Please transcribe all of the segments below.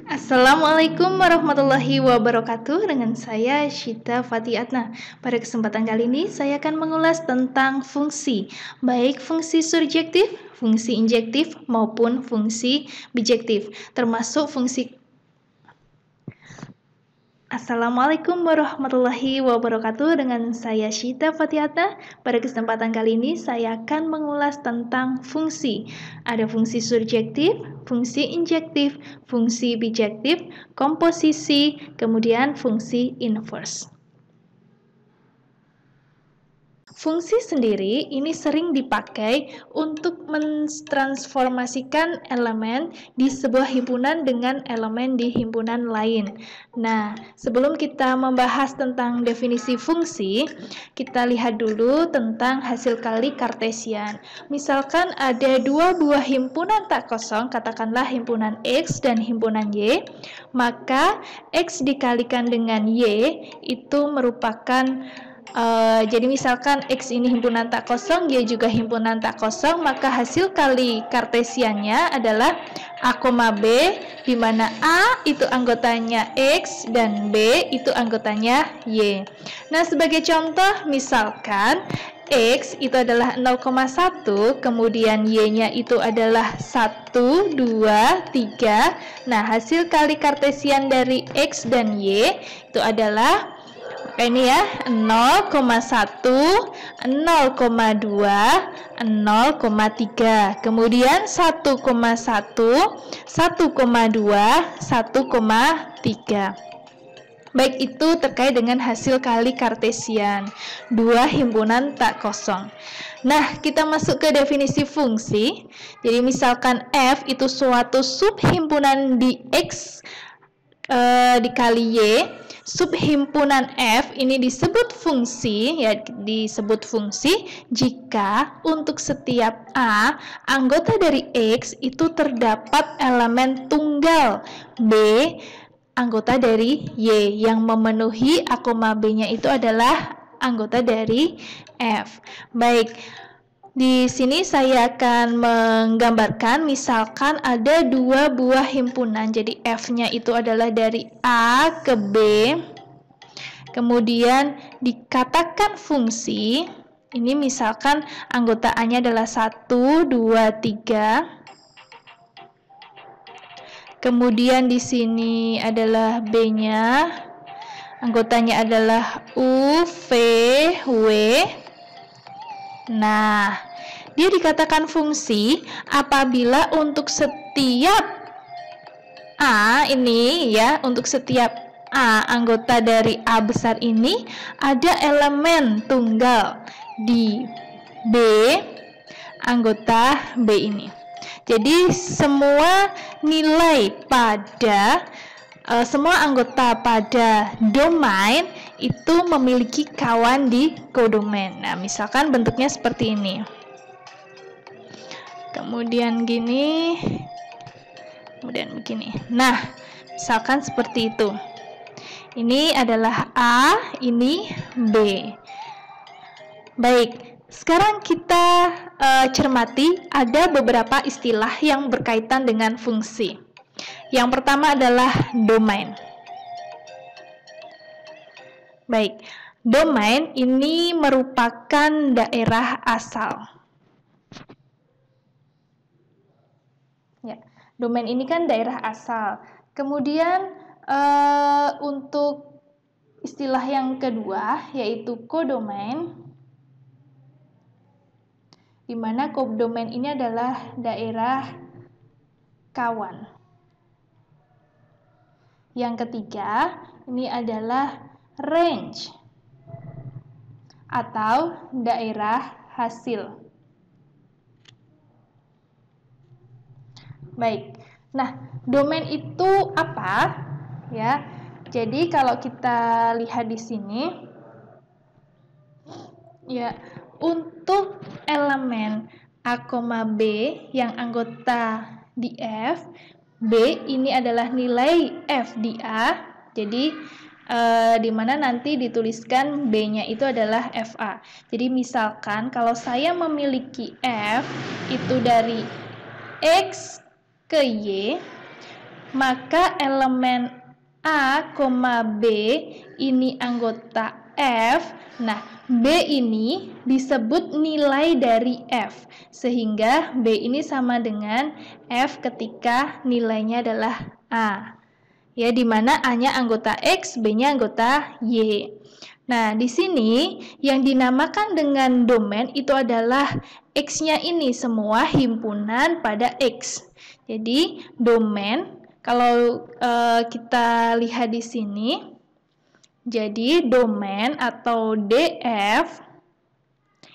Assalamualaikum warahmatullahi wabarakatuh. Dengan saya Syita Fatiatna. Pada kesempatan kali ini saya akan mengulas tentang fungsi, baik fungsi surjektif, fungsi injektif maupun fungsi bijektif, termasuk fungsi. Assalamualaikum warahmatullahi wabarakatuh. Dengan saya Syita Fatiatna. Pada kesempatan kali ini saya akan mengulas tentang fungsi. Ada fungsi surjektif, fungsi injektif, fungsi bijektif, komposisi, kemudian fungsi inverse. Fungsi sendiri ini sering dipakai untuk mentransformasikan elemen di sebuah himpunan dengan elemen di himpunan lain. Nah, sebelum kita membahas tentang definisi fungsi, kita lihat dulu tentang hasil kali Kartesian. Misalkan ada dua buah himpunan tak kosong, katakanlah himpunan X dan himpunan Y, maka X dikalikan dengan Y itu merupakan jadi misalkan X ini himpunan tak kosong, Y juga himpunan tak kosong, maka hasil kali Kartesiannya adalah A, B, di mana A itu anggotanya X dan B itu anggotanya Y. Nah, sebagai contoh, misalkan X itu adalah 0,1, kemudian Y-nya itu adalah 1, 2, 3. Nah, hasil kali Kartesian dari X dan Y itu adalah ini ya, 0,1, 0,2, 0,3. Kemudian 1,1, 1,2, 1,3. Baik, itu terkait dengan hasil kali Kartesian, dua himpunan tak kosong. Nah, kita masuk ke definisi fungsi. Jadi misalkan F itu suatu subhimpunan di X dikali Y. Subhimpunan F ini disebut fungsi, ya, disebut fungsi jika untuk setiap A anggota dari X itu terdapat elemen tunggal B anggota dari Y yang memenuhi A, B-nya itu adalah anggota dari F. Baik, di sini saya akan menggambarkan misalkan ada dua buah himpunan. Jadi F-nya itu adalah dari A ke B. Kemudian dikatakan fungsi. Ini misalkan anggota A-nya adalah 1, 2, 3. Kemudian di sini adalah B-nya. Anggotanya adalah U, V, W. Nah, dia dikatakan fungsi apabila untuk setiap A ini ya, untuk setiap A anggota dari A besar ini ada elemen tunggal di B anggota B ini. Jadi semua nilai pada semua anggota pada domain itu memiliki kawan di kodomain. Nah, misalkan bentuknya seperti ini. Kemudian gini. Kemudian begini. Nah, misalkan seperti itu. Ini adalah A, ini B. Baik, sekarang kita cermati ada beberapa istilah yang berkaitan dengan fungsi. Yang pertama adalah domain. Baik, domain ini merupakan daerah asal. Ya, domain ini kan daerah asal. Kemudian untuk istilah yang kedua yaitu kodomain, di mana kodomain ini adalah daerah kawan. Yang ketiga, ini adalah range atau daerah hasil. Baik. Nah, domain itu apa? Ya. Jadi kalau kita lihat di sini ya, untuk elemen A, B yang anggota di F, B ini adalah nilai F di A. Jadi di mana nanti dituliskan B-nya itu adalah FA. Jadi misalkan kalau saya memiliki F itu dari X ke Y, maka elemen A, B ini anggota F. Nah, B ini disebut nilai dari F, sehingga B ini sama dengan F ketika nilainya adalah A. Ya, di mana A-nya anggota X, B-nya anggota Y. Nah, di sini yang dinamakan dengan domain itu adalah X-nya ini semua himpunan pada X. Jadi, domain kalau kita lihat di sini, jadi domain atau DF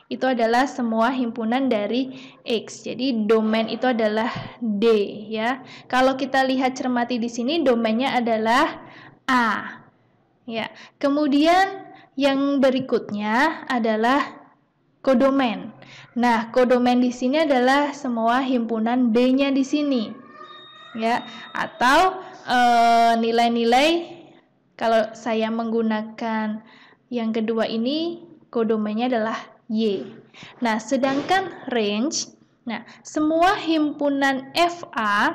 itu adalah semua himpunan dari X. Jadi domain itu adalah D ya. Kalau kita lihat cermati di sini domainnya adalah A. Ya. Kemudian yang berikutnya adalah kodomain. Nah, kodomain di sini adalah semua himpunan B-nya di sini. Ya, atau nilai-nilai kalau saya menggunakan yang kedua ini kodomainnya adalah Y. Nah, sedangkan range, nah semua himpunan FA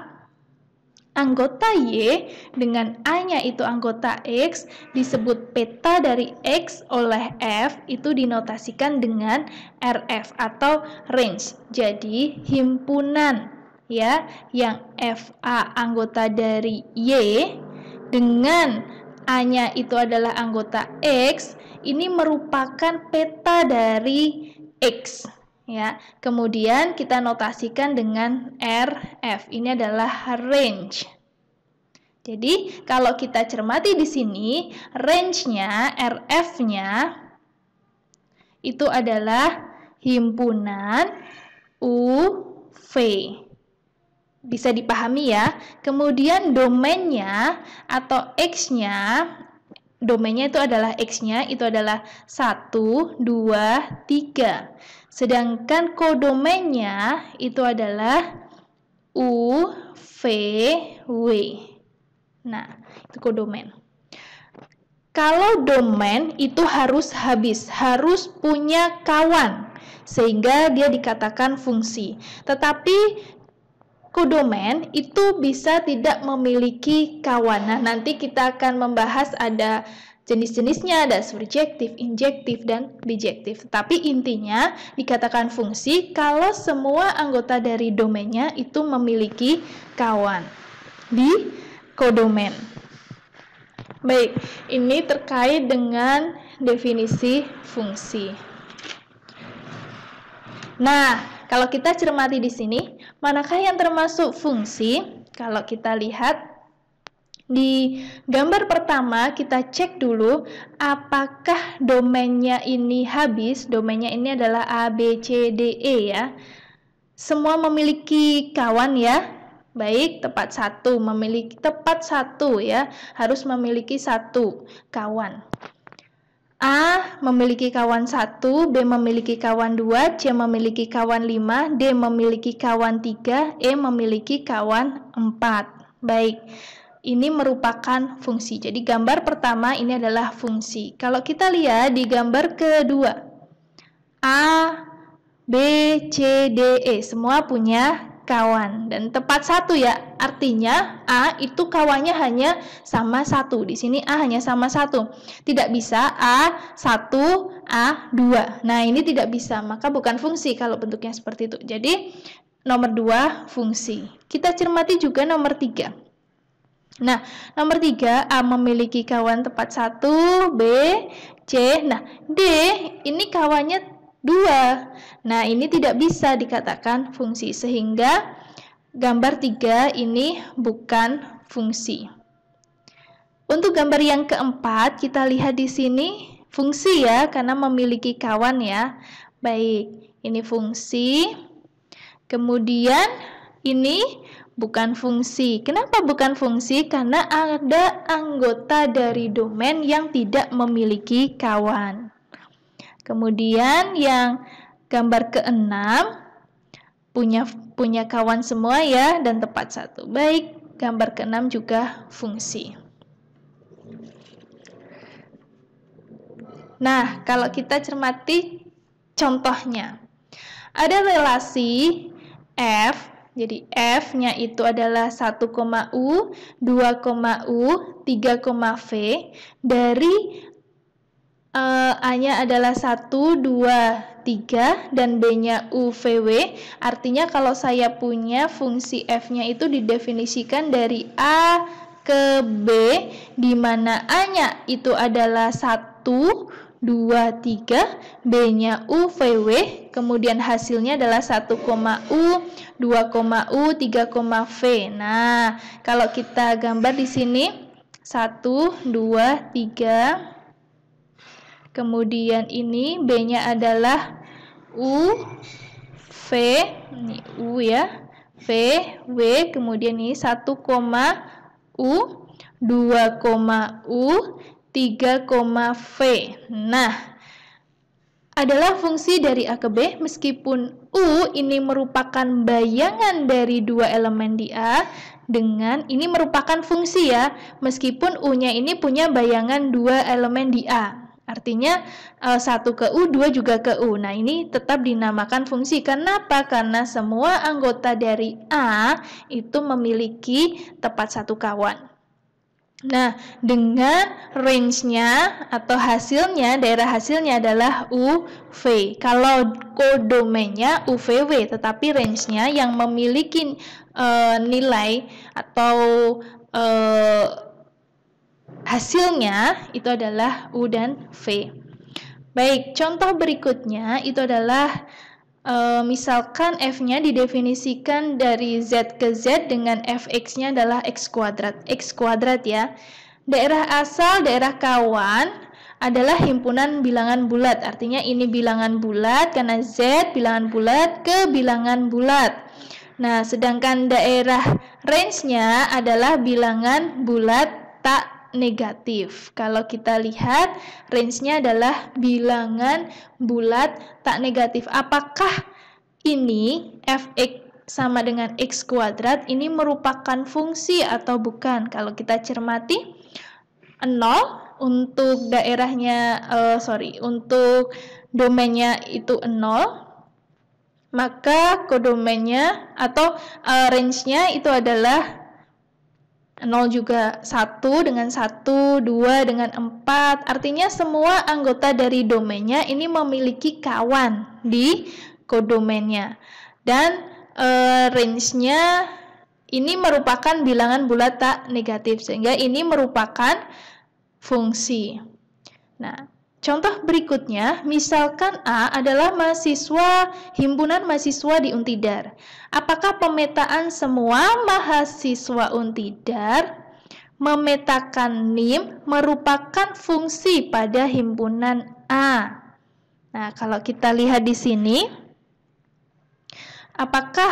anggota Y dengan A-nya itu anggota X disebut peta dari X oleh F itu dinotasikan dengan RF atau range. Jadi himpunan ya yang FA anggota dari Y dengan A-nya itu adalah anggota X ini merupakan peta dari X. Ya, kemudian kita notasikan dengan RF. Ini adalah range. Jadi, kalau kita cermati di sini, range-nya, RF-nya itu adalah himpunan UV. Bisa dipahami ya. Kemudian domainnya atau X-nya, domainnya itu adalah X-nya, itu adalah 1, 2, 3. Sedangkan kodomainnya itu adalah U, V, W. Nah, itu kodomain. Kalau domain itu harus habis, harus punya kawan, sehingga dia dikatakan fungsi. Tetapi kodomain itu bisa tidak memiliki kawan. Nah, nanti kita akan membahas ada jenis-jenisnya, ada surjektif, injektif, dan bijektif. Tapi intinya dikatakan fungsi kalau semua anggota dari domainnya itu memiliki kawan di kodomain. Baik, ini terkait dengan definisi fungsi. Nah, kalau kita cermati di sini, manakah yang termasuk fungsi? Kalau kita lihat di gambar pertama, kita cek dulu apakah domainnya ini habis. Domainnya ini adalah A, B, C, D, E ya. Semua memiliki kawan ya. Baik, tepat satu, memiliki tepat satu ya. Harus memiliki satu kawan. A memiliki kawan 1, B memiliki kawan 2, C memiliki kawan 5, D memiliki kawan 3, E memiliki kawan 4. Baik. Ini merupakan fungsi. Jadi gambar pertama ini adalah fungsi. Kalau kita lihat di gambar kedua, A, B, C, D, E semua punya kawan. Dan tepat satu ya, artinya A itu kawannya hanya sama satu. Di sini A hanya sama satu. Tidak bisa A1, A2. Nah ini tidak bisa, maka bukan fungsi kalau bentuknya seperti itu. Jadi nomor 2 fungsi. Kita cermati juga nomor 3. Nah, nomor 3, A memiliki kawan tepat 1, B, C. Nah, D ini kawannya 2. Nah, ini tidak bisa dikatakan fungsi. Sehingga gambar 3 ini bukan fungsi. Untuk gambar yang keempat, kita lihat di sini fungsi ya, karena memiliki kawan ya. Baik, ini fungsi. Kemudian ini bukan fungsi. Kenapa bukan fungsi? Karena ada anggota dari domain yang tidak memiliki kawan. Kemudian yang gambar ke-6 punya kawan semua ya dan tepat satu. Baik, gambar ke-6 juga fungsi. Nah, kalau kita cermati contohnya. Ada relasi F. Jadi F-nya itu adalah 1,U, 2,U, 3,V. Dari A-nya adalah 1, 2, 3, dan B-nya UVW. Artinya kalau saya punya fungsi F-nya itu didefinisikan dari A ke B, di mana A-nya itu adalah 1, 2, 3, B-nya UVW, kemudian hasilnya adalah 1,U, 2,U, 3,V. Nah, kalau kita gambar di sini 1, 2, 3, kemudian ini B-nya adalah U, V, ini U ya, V, W, kemudian ini 1, U, 2, U, 3, V. Nah, adalah fungsi dari A ke B, meskipun U ini merupakan bayangan dari dua elemen di A, dengan ini merupakan fungsi ya, meskipun U-nya ini punya bayangan dua elemen di A. Artinya 1 ke U, 2 juga ke U. Nah, ini tetap dinamakan fungsi. Kenapa? Karena semua anggota dari A itu memiliki tepat satu kawan. Nah, dengan range-nya atau hasilnya, daerah hasilnya adalah UV. Kalau kodomennya UVW, tetapi range-nya yang memiliki nilai atau hasilnya itu adalah U dan V. Baik, contoh berikutnya itu adalah misalkan F-nya didefinisikan dari Z ke Z dengan Fx-nya adalah X kuadrat ya. Daerah asal, daerah kawan adalah himpunan bilangan bulat. Artinya ini bilangan bulat karena Z bilangan bulat ke bilangan bulat. Nah, sedangkan daerah range-nya adalah bilangan bulat tak negatif. Kalau kita lihat range-nya adalah bilangan bulat tak negatif. Apakah ini Fx sama dengan X kuadrat ini merupakan fungsi atau bukan? Kalau kita cermati 0 untuk daerahnya untuk domainnya itu 0, maka kodomennya atau range-nya itu adalah 0 juga 1 dengan 1, 2 dengan 4. Artinya semua anggota dari domainnya ini memiliki kawan di kodomennya. Dan range-nya ini merupakan bilangan bulat tak negatif, sehingga ini merupakan fungsi. Nah, contoh berikutnya, misalkan A adalah himpunan mahasiswa di Untidar. Apakah pemetaan semua mahasiswa Untidar memetakan NIM merupakan fungsi pada himpunan A? Nah, kalau kita lihat di sini, apakah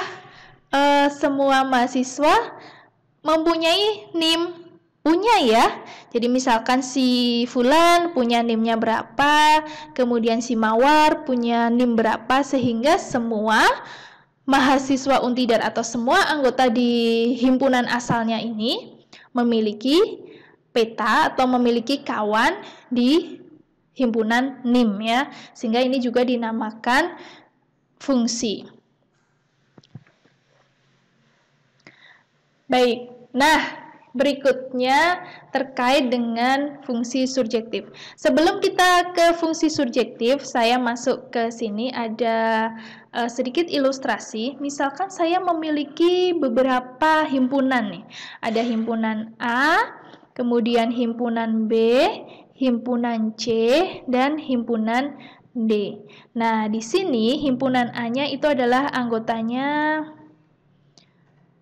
semua mahasiswa mempunyai NIM? Punya ya. Jadi misalkan si Fulan punya NIM-nya berapa, kemudian si Mawar punya NIM berapa, sehingga semua mahasiswa Untidar atau semua anggota di himpunan asalnya ini memiliki peta atau memiliki kawan di himpunan NIM ya. Sehingga ini juga dinamakan fungsi. Baik. Nah, berikutnya terkait dengan fungsi surjektif. Sebelum kita ke fungsi surjektif, saya masuk ke sini ada sedikit ilustrasi. Misalkan saya memiliki beberapa himpunan nih. Ada himpunan A, kemudian himpunan B, himpunan C, dan himpunan D. Nah, di sini himpunan A-nya itu adalah anggotanya.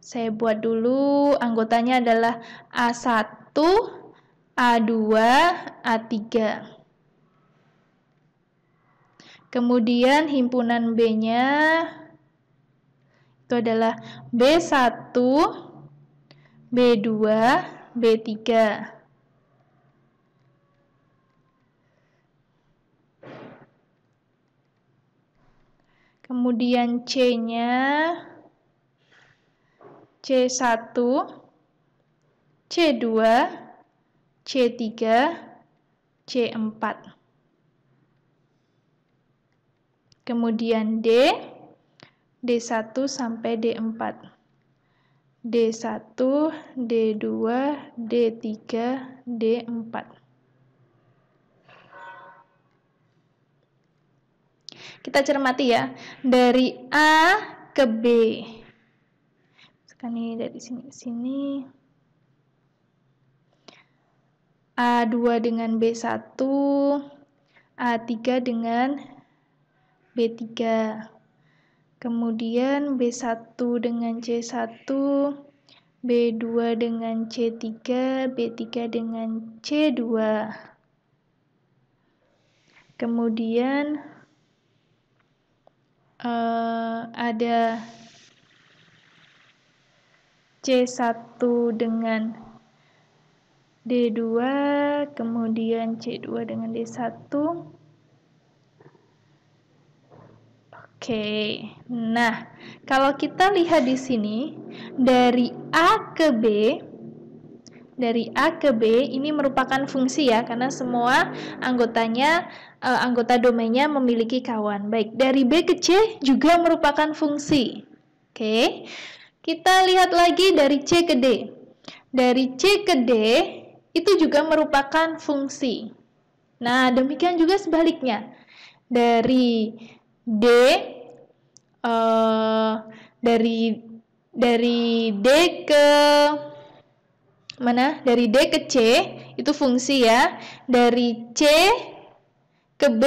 Saya buat dulu, anggotanya adalah A1, A2, A3. Kemudian himpunan B-nya itu adalah B1, B2, B3. Kemudian C-nya C1, C2, C3, C4. Kemudian D1 sampai D4. D1, D2, D3, D4. Kita cermati ya, dari A ke B. Sekarang ini dari sini ke sini. A2 dengan B1, A3 dengan B3. Kemudian B1 dengan C1, B2 dengan C3, B3 dengan C2. Kemudian ada C1 dengan D2, kemudian C2 dengan D1. Oke, nah kalau kita lihat di sini dari A ke B, ini merupakan fungsi ya, karena semua anggotanya, anggota domainnya memiliki kawan. Baik, dari B ke C juga merupakan fungsi. Oke, kita lihat lagi dari C ke D. Dari C ke D itu juga merupakan fungsi. Nah, demikian juga sebaliknya. Dari D dari D ke mana? Dari D ke C itu fungsi ya. Dari C ke B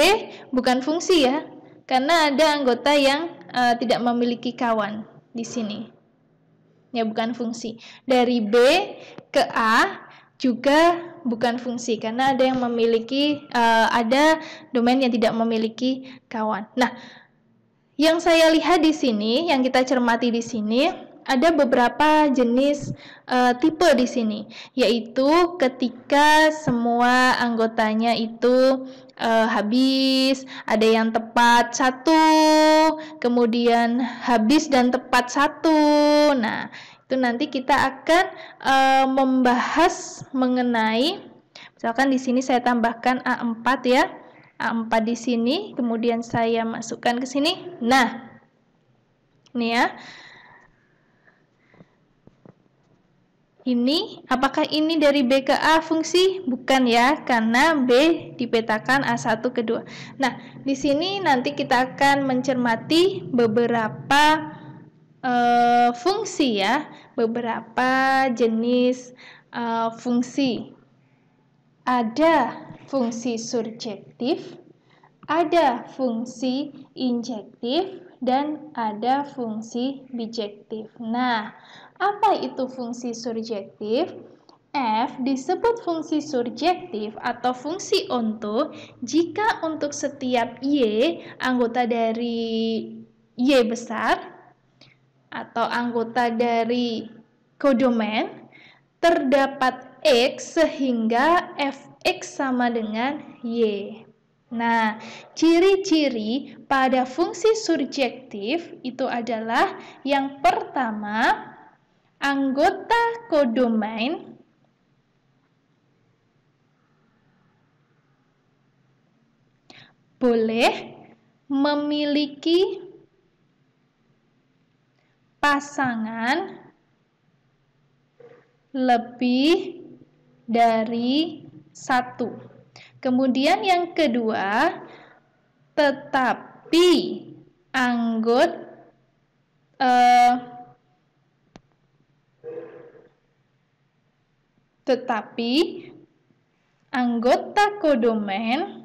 bukan fungsi ya, karena ada anggota yang tidak memiliki kawan di sini. Ya, bukan fungsi. Dari B ke A juga bukan fungsi, karena ada yang memiliki, ada domain yang tidak memiliki kawan. Nah, yang saya lihat di sini, yang kita cermati di sini, ada beberapa jenis tipe di sini, yaitu ketika semua anggotanya itu habis, ada yang tepat 1, kemudian habis dan tepat 1. Nah, itu nanti kita akan membahas mengenai, misalkan di sini saya tambahkan A4 ya. A4 di sini, kemudian saya masukkan ke sini. Nah, ini ya. Ini, apakah ini dari B ke A fungsi? Bukan ya, karena B dipetakan A1 ke 2. Nah, di sini nanti kita akan mencermati beberapa fungsi ya, beberapa jenis fungsi. Ada fungsi surjektif, ada fungsi injektif, dan ada fungsi bijektif. Nah, apa itu fungsi surjektif? F disebut fungsi surjektif atau fungsi onto jika untuk setiap Y anggota dari Y besar atau anggota dari kodomen terdapat X sehingga Fx sama dengan Y. Nah, ciri-ciri pada fungsi surjektif itu adalah yang pertama, anggota kodomain boleh memiliki pasangan lebih dari 1. Kemudian yang kedua, tetapi anggota kodomen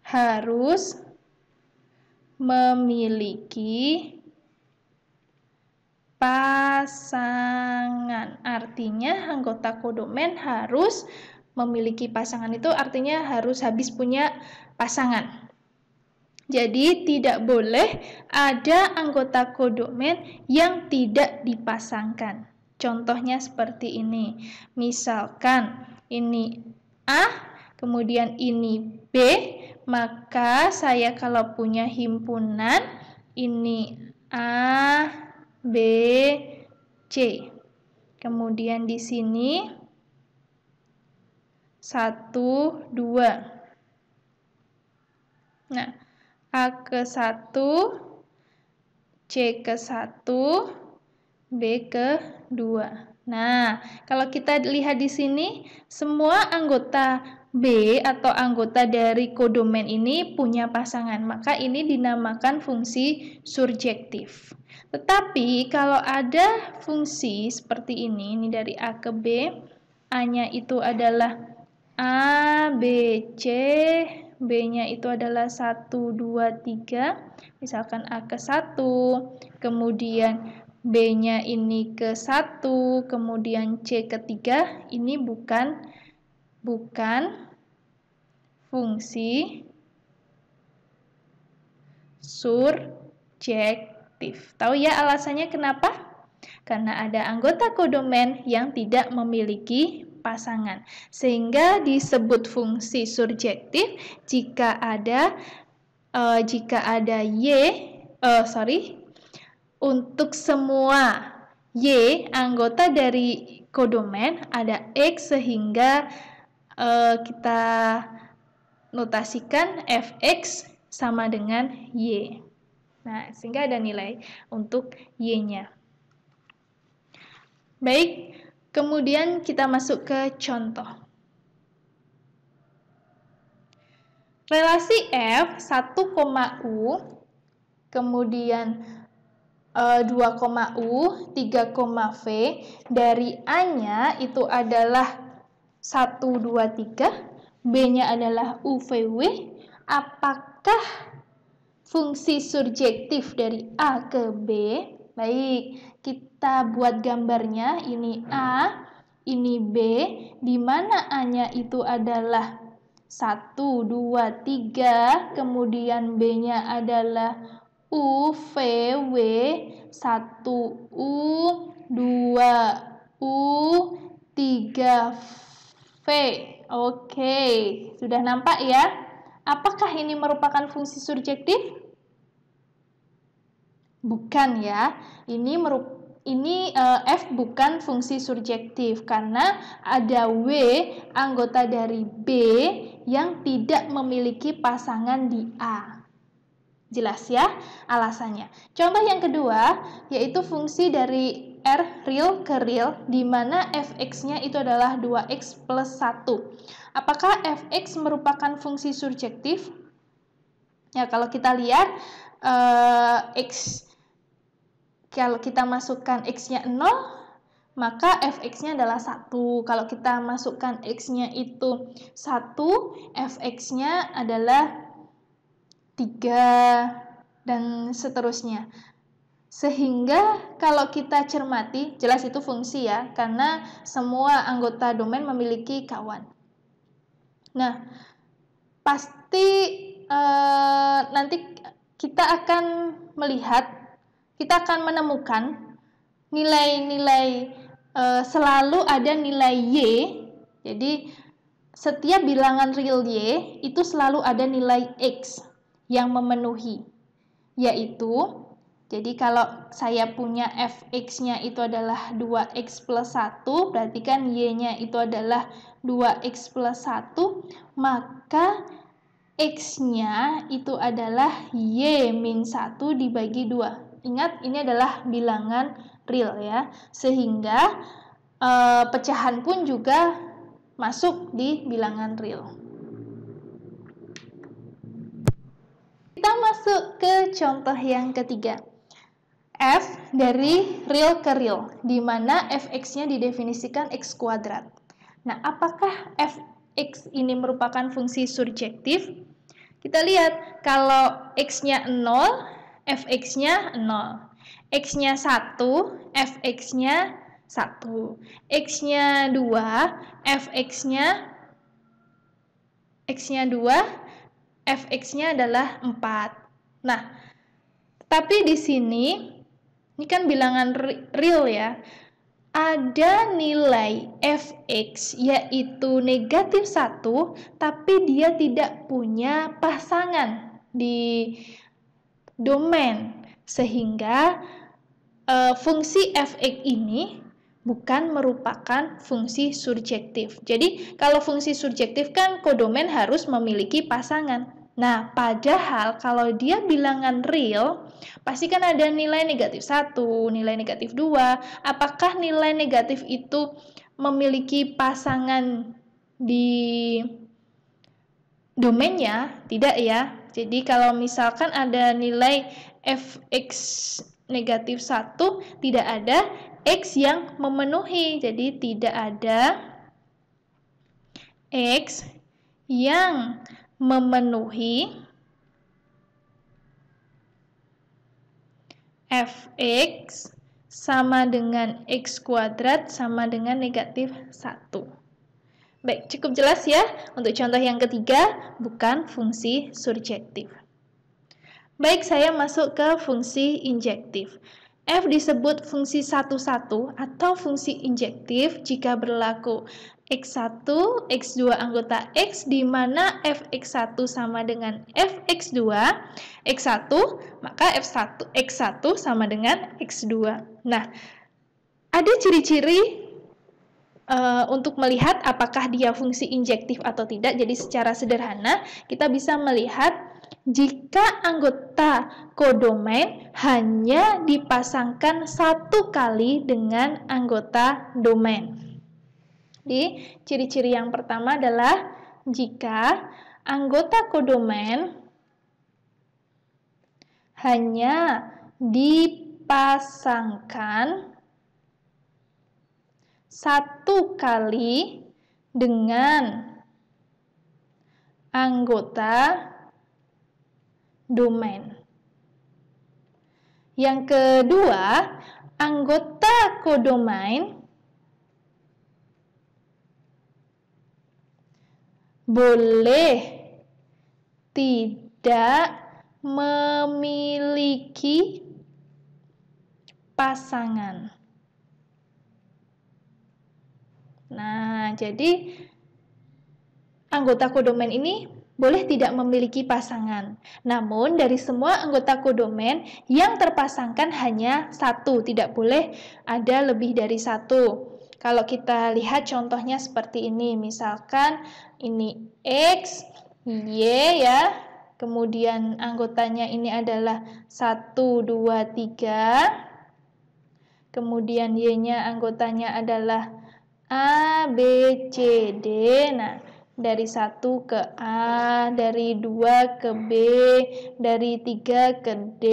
harus memiliki pasangan. Artinya anggota kodomen harus memiliki pasangan, itu artinya harus habis punya pasangan. Jadi tidak boleh ada anggota kodomen yang tidak dipasangkan. Contohnya seperti ini. Misalkan ini A, kemudian ini B, maka saya kalau punya himpunan ini A, B, C. Kemudian di sini 1, 2. Nah, A ke 1, C ke 1, B ke 2. Nah, kalau kita lihat di sini, semua anggota B atau anggota dari kodomen ini punya pasangan, maka ini dinamakan fungsi surjektif. Tetapi kalau ada fungsi seperti ini dari A ke B, A-nya itu adalah A, B, C, B-nya itu adalah 1, 2, 3, misalkan A ke 1, kemudian B-nya ini ke 1, kemudian C ke 3, ini bukan fungsi surjektif. Tahu ya alasannya kenapa? Karena ada anggota kodomen yang tidak memiliki pasangan, sehingga disebut fungsi surjektif jika ada untuk semua Y anggota dari kodomen ada X, sehingga kita notasikan Fx sama dengan Y. Nah, sehingga ada nilai untuk Y-nya. Baik, kemudian kita masuk ke contoh. Relasi F 1,U, kemudian 2,U, 3,V, dari A-nya itu adalah 1, 2, 3, B-nya adalah UVW. Apakah fungsi surjektif dari A ke B? Baik, kita buat gambarnya. Ini A, ini B, di mana A-nya itu adalah 1, 2, 3, kemudian B-nya adalah U, V, W, 1U, 2U, 3V. Oke, sudah nampak ya? Apakah ini merupakan fungsi surjektif? Bukan ya. Ini F bukan fungsi surjektif karena ada W anggota dari B yang tidak memiliki pasangan di A. Jelas ya alasannya. Contoh yang kedua yaitu fungsi dari R real ke real, di mana Fx-nya itu adalah 2x plus 1. Apakah Fx merupakan fungsi surjektif? Ya, kalau kita lihat kalau kita masukkan X-nya 0, maka Fx-nya adalah 1. Kalau kita masukkan X-nya itu 1, Fx-nya adalah 3, dan seterusnya. Sehingga kalau kita cermati, jelas itu fungsi ya, karena semua anggota domain memiliki kawan. Nah, pasti nanti kita akan melihat, kita akan menemukan nilai-nilai selalu ada nilai Y. Jadi, setiap bilangan real Y itu selalu ada nilai X yang memenuhi, yaitu, jadi kalau saya punya Fx-nya itu adalah 2x plus 1, berarti kan Y-nya itu adalah 2x plus 1, maka X-nya itu adalah Y min 1 dibagi 2. Ingat, ini adalah bilangan real ya, sehingga pecahan pun juga masuk di bilangan real. Kita masuk ke contoh yang ketiga. F dari real ke real, di mana Fx-nya didefinisikan X kuadrat. Nah, apakah Fx ini merupakan fungsi surjektif? Kita lihat, kalau X-nya 0, Fx-nya 0. X-nya 1, Fx-nya 1. X-nya 2, Fx-nya Fx-nya adalah 4. Nah, tapi di sini, ini kan bilangan real ya, ada nilai Fx yaitu negatif 1, tapi dia tidak punya pasangan di domain, sehingga fungsi Fx ini bukan merupakan fungsi surjektif. Jadi, kalau fungsi surjektif kan kodomen harus memiliki pasangan. Nah, padahal kalau dia bilangan real, pasti kan ada nilai negatif 1, nilai negatif 2. Apakah nilai negatif itu memiliki pasangan di domainnya? Tidak ya. Jadi kalau misalkan ada nilai fx negatif 1, tidak ada x yang memenuhi. Jadi tidak ada x yang memenuhi fx sama dengan x kuadrat sama dengan negatif 1. Baik, cukup jelas ya. Untuk contoh yang ketiga, bukan fungsi surjektif. Baik, saya masuk ke fungsi injektif. F disebut fungsi satu-satu atau fungsi injektif jika berlaku X1, X2 anggota X, di mana Fx1 sama dengan Fx2, X1, maka X1 sama dengan X2. Nah, ada ciri-ciri untuk melihat apakah dia fungsi injektif atau tidak. Jadi secara sederhana, kita bisa melihat jika anggota kodomain hanya dipasangkan satu kali dengan anggota domain. Jadi, ciri-ciri yang pertama adalah jika anggota kodomain hanya dipasangkan satu kali dengan anggota domain. Yang kedua, anggota kodomain boleh tidak memiliki pasangan. Nah, jadi anggota kodomain ini boleh tidak memiliki pasangan. Namun, dari semua anggota kodomain yang terpasangkan hanya satu, tidak boleh ada lebih dari satu. Kalau kita lihat contohnya seperti ini, misalkan ini X, Y ya, kemudian anggotanya ini adalah 1, 2, 3, kemudian Y-nya anggotanya adalah A, B, C, D. Nah, dari 1 ke A, dari 2 ke B, dari 3 ke D.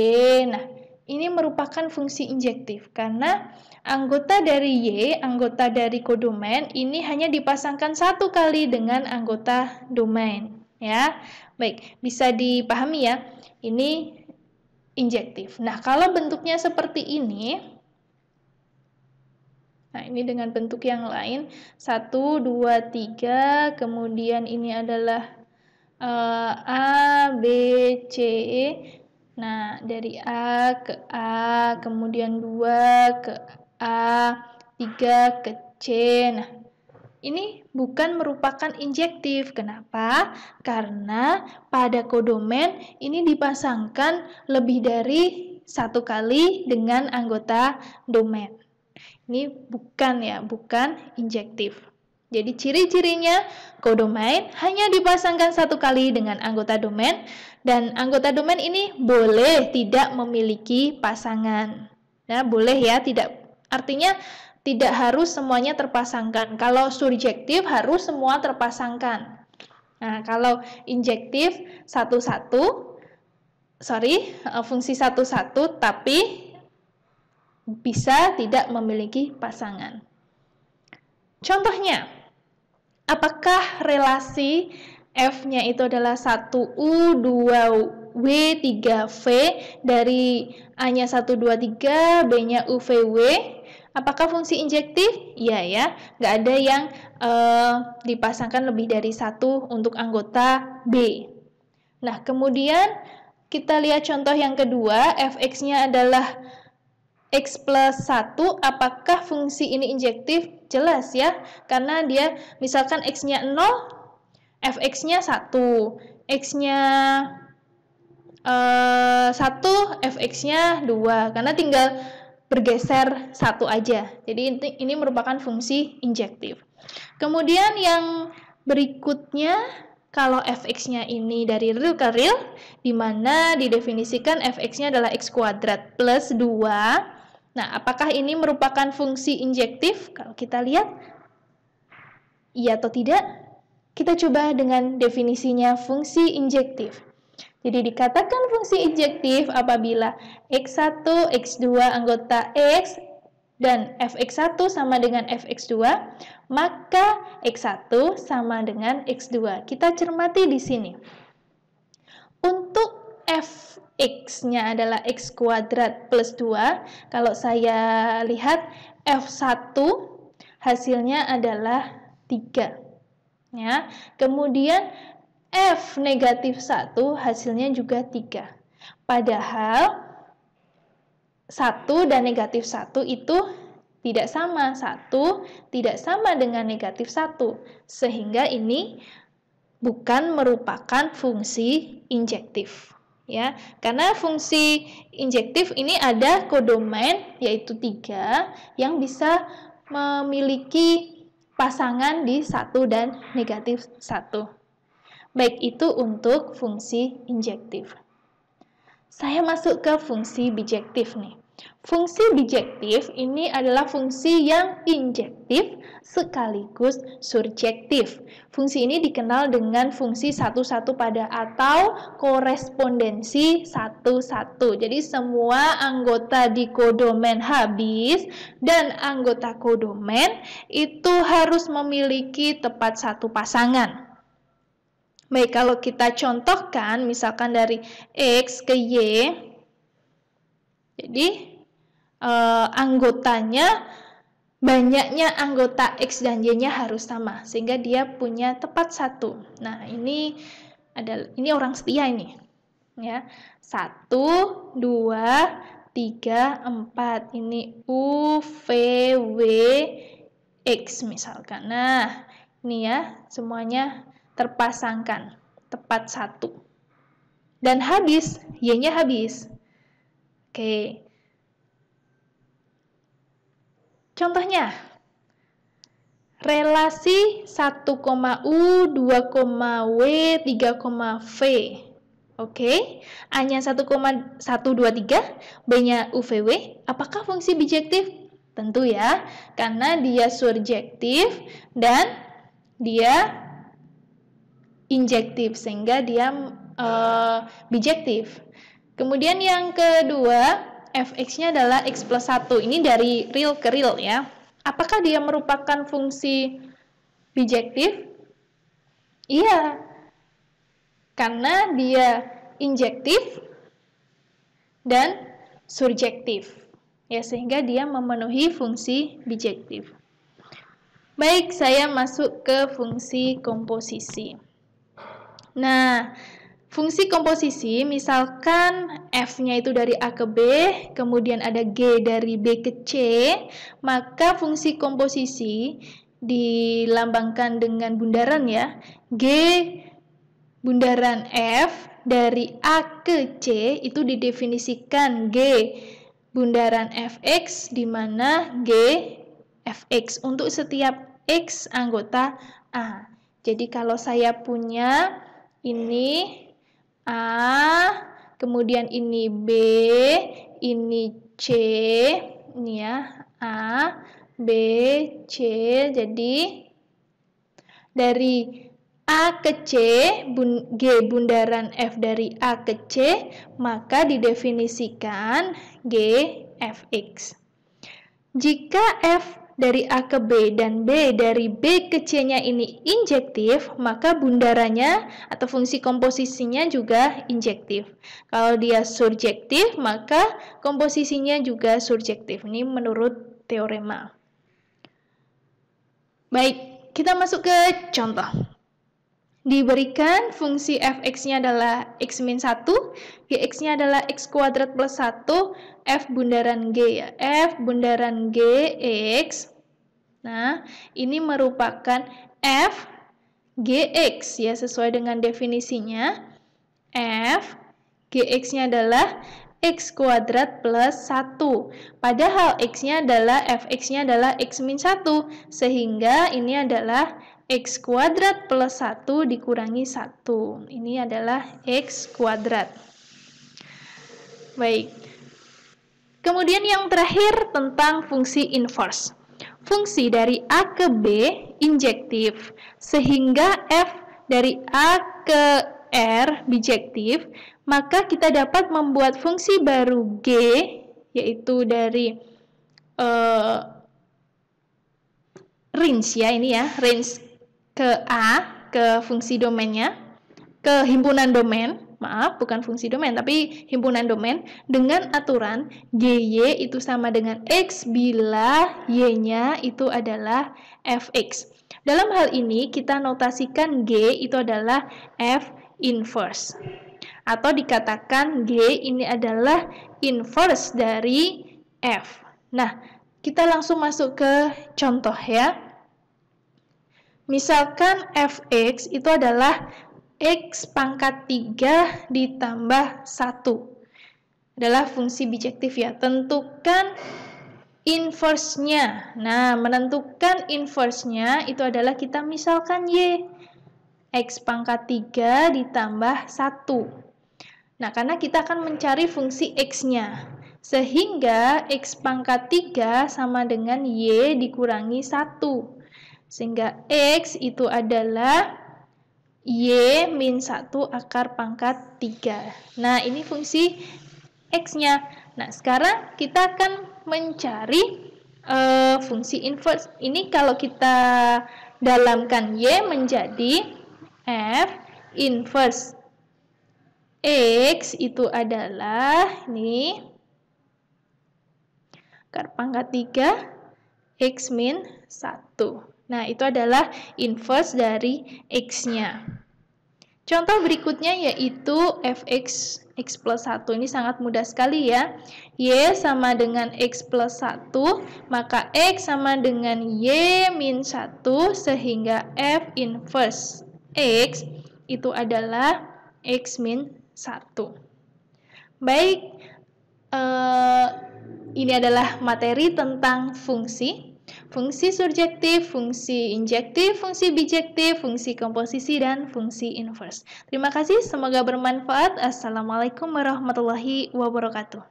Nah, ini merupakan fungsi injektif karena anggota dari Y, anggota dari kodomain, ini hanya dipasangkan satu kali dengan anggota domain. Ya, baik, bisa dipahami ya, ini injektif. Nah, kalau bentuknya seperti ini, nah, ini dengan bentuk yang lain, 1, 2, 3, kemudian ini adalah A, B, C. Nah, dari A ke A, kemudian 2 ke A, 3 ke C. Nah, ini bukan merupakan injektif. Kenapa? Karena pada kodomain ini dipasangkan lebih dari satu kali dengan anggota domain. Ini bukan injektif. Jadi ciri-cirinya kodomain hanya dipasangkan satu kali dengan anggota domain, dan anggota domain ini boleh tidak memiliki pasangan. Nah, boleh ya, tidak artinya tidak harus semuanya terpasangkan. Kalau surjektif harus semua terpasangkan. Nah, kalau injektif fungsi satu-satu tapi bisa tidak memiliki pasangan. Contohnya, apakah relasi F-nya itu adalah 1U, 2W, 3V, dari A-nya 1, 2, 3, B-nya U, V, W? Apakah fungsi injektif? Iya ya, nggak ada yang dipasangkan lebih dari satu untuk anggota B. Nah, kemudian kita lihat contoh yang kedua, Fx-nya adalah X plus 1, apakah fungsi ini injektif? Jelas ya, karena dia misalkan X-nya 0, Fx-nya 1, X-nya 1, Fx-nya 2, karena tinggal bergeser 1 aja. Jadi ini merupakan fungsi injektif. Kemudian yang berikutnya Kalau fx-nya ini dari real ke real, di mana didefinisikan fx-nya adalah x kuadrat plus 2. Nah, apakah ini merupakan fungsi injektif? Kalau kita lihat, iya atau tidak? Kita coba dengan definisinya fungsi injektif. Jadi dikatakan fungsi injektif apabila x1, x2 anggota x dan fx1 sama dengan fx2, maka x1 sama dengan x2. Kita cermati di sini. Untuk fx-nya adalah x kuadrat plus 2, kalau saya lihat f1 hasilnya adalah 3. Ya. Kemudian f negatif 1 hasilnya juga 3. Padahal 1 dan negatif 1 itu tidak sama. 1 tidak sama dengan negatif 1. Sehingga ini bukan merupakan fungsi injektif. Ya, karena fungsi injektif ini ada kodomen yaitu 3 yang bisa memiliki pasangan di 1 dan negatif 1. Baik, itu untuk fungsi injektif. Saya masuk ke fungsi bijektif nih. Fungsi bijektif ini adalah fungsi yang injektif sekaligus surjektif. Fungsi ini dikenal dengan fungsi satu-satu pada atau korespondensi satu-satu. Jadi semua anggota di kodomen habis dan anggota kodomen itu harus memiliki tepat satu pasangan. Baik, kalau kita contohkan misalkan dari X ke Y, jadi anggotanya, banyaknya anggota X dan Y-nya harus sama, sehingga dia punya tepat satu. Nah, ini orang setia ini. Ya, 1, 2, 3, 4. Ini U, V, W, X misalkan. Nah, ini ya, semuanya terpasangkan tepat satu dan habis, Y-nya habis. Oke, contohnya relasi 1,U, 2,W, 3,V. Oke, A-nya 1,123, B-nya UVW. Apakah fungsi bijektif? Tentu ya, karena dia surjektif dan dia injektif, sehingga dia bijektif. Kemudian yang kedua, fx-nya adalah x plus 1. Ini dari real ke real ya. Apakah dia merupakan fungsi bijektif? Iya, karena dia injektif dan surjektif. Ya, sehingga dia memenuhi fungsi bijektif. Baik, saya masuk ke fungsi komposisi. Nah, fungsi komposisi misalkan F-nya itu dari A ke B, kemudian ada G dari B ke C, maka fungsi komposisi dilambangkan dengan bundaran ya. G bundaran F dari A ke C itu didefinisikan G bundaran Fx, di mana G Fx untuk setiap X anggota A. Jadi kalau saya punya ini A, kemudian ini B, ini C, ini ya, A, B, C. Jadi dari A ke C, G bundaran F dari A ke C, maka didefinisikan G Fx. Jika F dari A ke B dan B dari B ke C-nya ini injektif, maka bundarannya atau fungsi komposisinya juga injektif. Kalau dia surjektif, maka komposisinya juga surjektif. Ini menurut teorema. Baik, kita masuk ke contoh. Diberikan fungsi fx-nya adalah x-1, gx-nya adalah x kuadrat plus 1, f bundaran g ya, f bundaran g x. Nah, ini merupakan f gx ya, sesuai dengan definisinya. F gx-nya adalah X kuadrat plus 1. Padahal X-nya adalah Fx-nya adalah X min 1. Sehingga ini adalah X kuadrat plus 1 dikurangi 1. Ini adalah X kuadrat. Baik. Kemudian yang terakhir tentang fungsi inverse. Fungsi dari A ke B injektif, sehingga F dari A ke R bijektif, maka kita dapat membuat fungsi baru G, yaitu dari range ya, ini ya, range ke A, ke fungsi domainnya, ke himpunan domain, maaf, bukan fungsi domain, tapi himpunan domain, dengan aturan GY itu sama dengan X bila Y-nya itu adalah Fx. Dalam hal ini, kita notasikan G itu adalah F inverse. Atau dikatakan G ini adalah inverse dari F. Nah, kita langsung masuk ke contoh ya. Misalkan Fx itu adalah X pangkat 3 ditambah 1. Adalah fungsi bijektif ya. Tentukan inverse-nya. Nah, menentukan inverse-nya itu adalah kita misalkan Y. X pangkat 3 ditambah 1. Nah, karena kita akan mencari fungsi X-nya. Sehingga X pangkat 3 sama dengan Y dikurangi 1. Sehingga X itu adalah Y min 1 akar pangkat 3. Nah, ini fungsi X-nya. Nah, sekarang kita akan mencari fungsi inverse. Ini kalau kita dalamkan Y menjadi F inverse X itu adalah ini akar pangkat 3 X min 1. Nah, itu adalah inverse dari X-nya. Contoh berikutnya yaitu Fx X plus 1. Ini sangat mudah sekali ya. Y sama dengan X plus 1, maka X sama dengan Y min 1, sehingga F inverse X itu adalah X min 1. Baik, ini adalah materi tentang fungsi. Fungsi surjektif, fungsi injektif, fungsi bijektif, fungsi komposisi, dan fungsi inverse. Terima kasih, semoga bermanfaat. Assalamualaikum warahmatullahi wabarakatuh.